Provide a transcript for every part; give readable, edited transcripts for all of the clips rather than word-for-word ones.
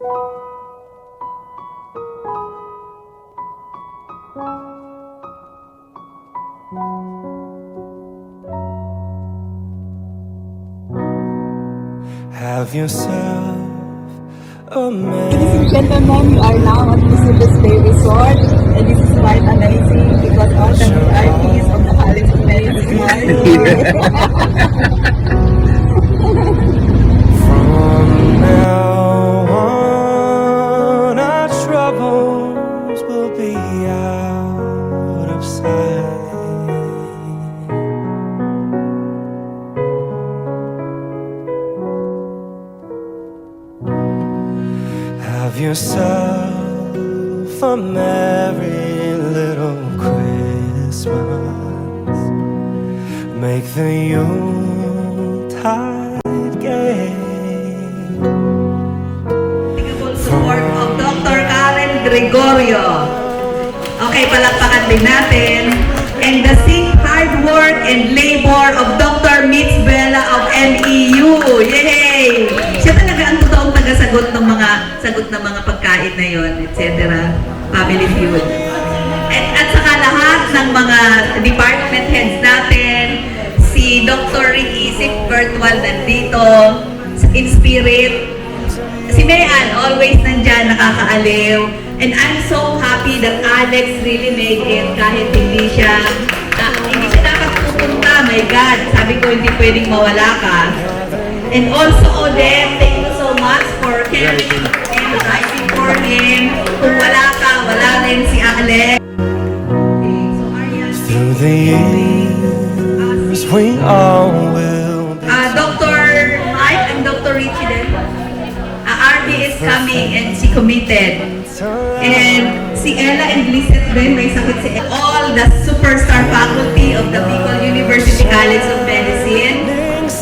Have yourself a Ladies and man. gentlemen, we are now at Lucibus Bay Resort, and this is quite amazing because all the VIPs of the Palace Bay is here. From now on, our troubles will be out of sight. Have yourself a merry little Christmas. Make the Yuletide gay. Support of Dr. Karen Gregorio. Okay, palakpakan din natin. And the hard work and labor of Dr. Mitz Bella of MEU. Yay! Siya talaga ang totoong tagasagot ng mga pagkain na yon, etc. Family feud. At saka lahat ng mga department heads natin, si Dr. Rick Isip virtual nandito, in spirit. Si Mayan, always nandyan, nakakaaliw. And I'm so happy that Alex really made it kahit hindi siya dapat pupunta. My God, sabi ko hindi pwedeng mawala ka. And also, Odette, thank you so much for caring and writing for him. Kung wala ka, wala rin si Alex. So, Arian, Through the years, we all will be. Dr. Mike and Dr. Richie din. RD is coming and she committed. And si Ella and Lizette din, may sakit si Ella. All the superstar faculty of the Bicol University College of Medicine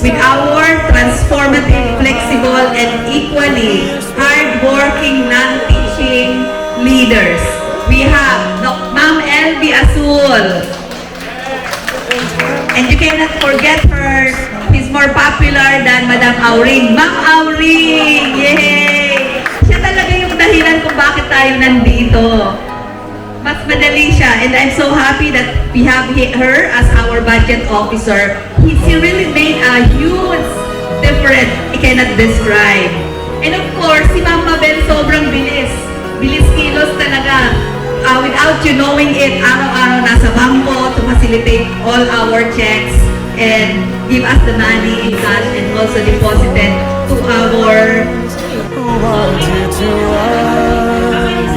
with our transformative, flexible, and equally hard-working, non-teaching leaders. We have Ma'am Elvie Azul. And you cannot forget her. She's more popular than Madam Auring. Ma'am Auring! Yay! Siya talaga yung dahilan kung bakit tayo nandito. Mas madali siya. And I'm so happy that we have her as our budget officer. She really made a huge difference. I cannot describe. And of course, si Ma'am Mabel sobrang bilis. Bilis kilos talaga. Without you knowing it, araw-araw nasa bangko to facilitate all our checks and give us the money in cash and also deposit it to our Who wanted to us,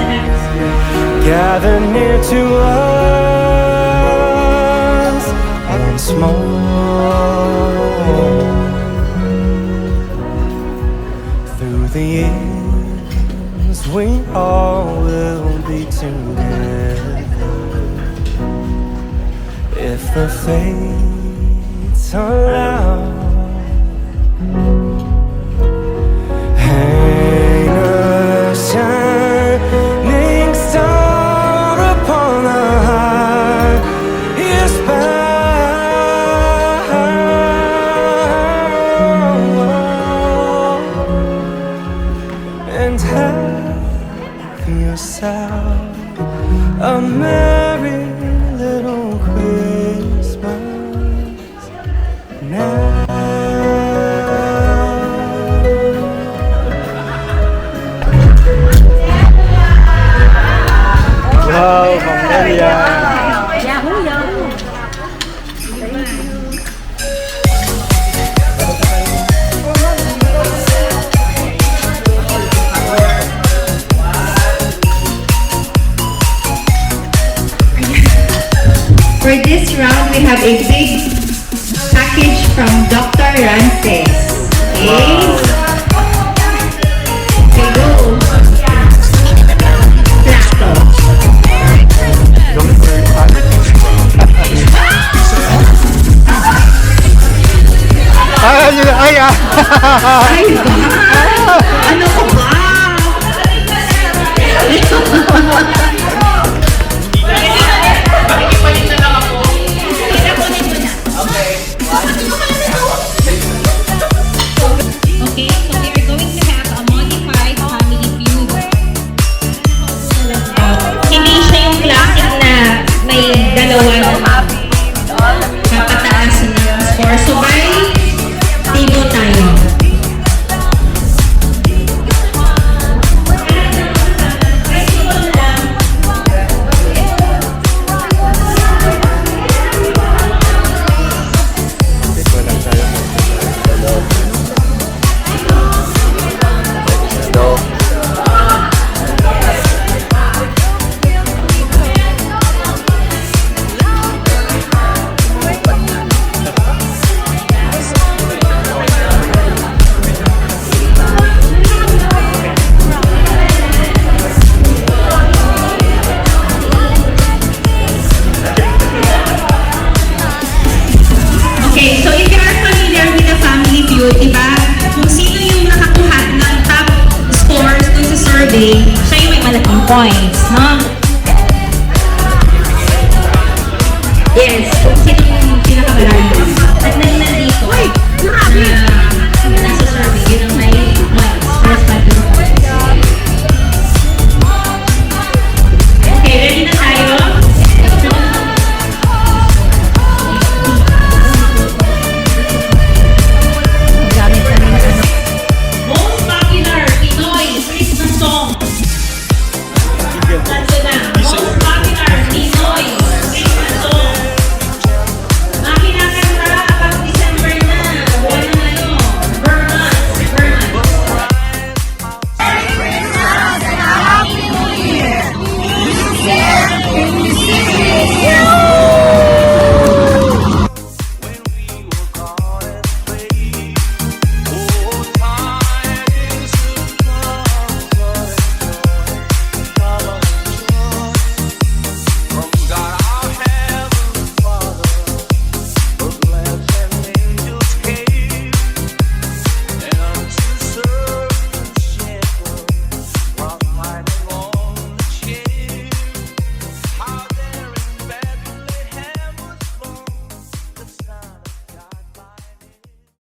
gather near to us once more. Through the years, we all will be together if the fates allow. Hang a shining star upon the highest bough, and have yourself a merry little Christmas now. Wow, Ma'am Maria. For this round, we have a big package from Dr. Rances. Okay? Okay, go. Plato. Ay, Ay, ba? Ano ko ba? Okay. birthday, siya yung may malaking points, no? Yes, kung sino